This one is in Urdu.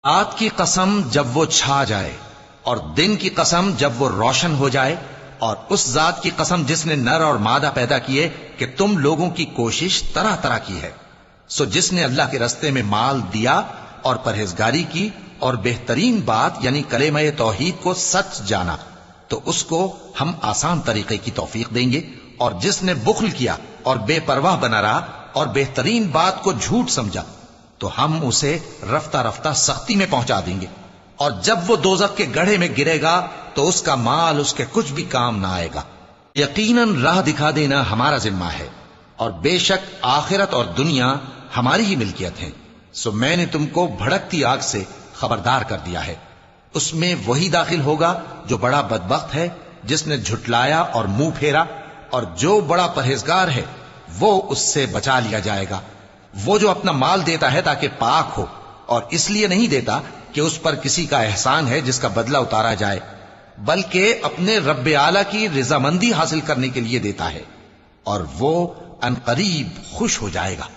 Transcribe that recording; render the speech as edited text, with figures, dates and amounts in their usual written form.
رات کی قسم جب وہ چھا جائے اور دن کی قسم جب وہ روشن ہو جائے، اور اس ذات کی قسم جس نے نر اور مادہ پیدا کیے کہ تم لوگوں کی کوشش طرح طرح کی ہے۔ سو جس نے اللہ کے رستے میں مال دیا اور پرہیزگاری کی اور بہترین بات یعنی کلمہ توحید کو سچ جانا، تو اس کو ہم آسان طریقے کی توفیق دیں گے، اور جس نے بخل کیا اور بے پرواہ بنا رہا اور بہترین بات کو جھوٹ سمجھا، تو ہم اسے رفتہ رفتہ سختی میں پہنچا دیں گے، اور جب وہ دوزخ کے گڑھے میں گرے گا تو اس کا مال اس کے کچھ بھی کام نہ آئے گا۔ یقیناً راہ دکھا دینا ہمارا ذمہ ہے، اور بے شک آخرت اور دنیا ہماری ہی ملکیت ہیں۔ سو میں نے تم کو بھڑکتی آگ سے خبردار کر دیا ہے، اس میں وہی داخل ہوگا جو بڑا بدبخت ہے، جس نے جھٹلایا اور منہ پھیرا، اور جو بڑا پرہیزگار ہے وہ اس سے بچا لیا جائے گا۔ وہ جو اپنا مال دیتا ہے تاکہ پاک ہو، اور اس لیے نہیں دیتا کہ اس پر کسی کا احسان ہے جس کا بدلہ اتارا جائے، بلکہ اپنے رب اعلی کی رضامندی حاصل کرنے کے لیے دیتا ہے، اور وہ عنقریب خوش ہو جائے گا۔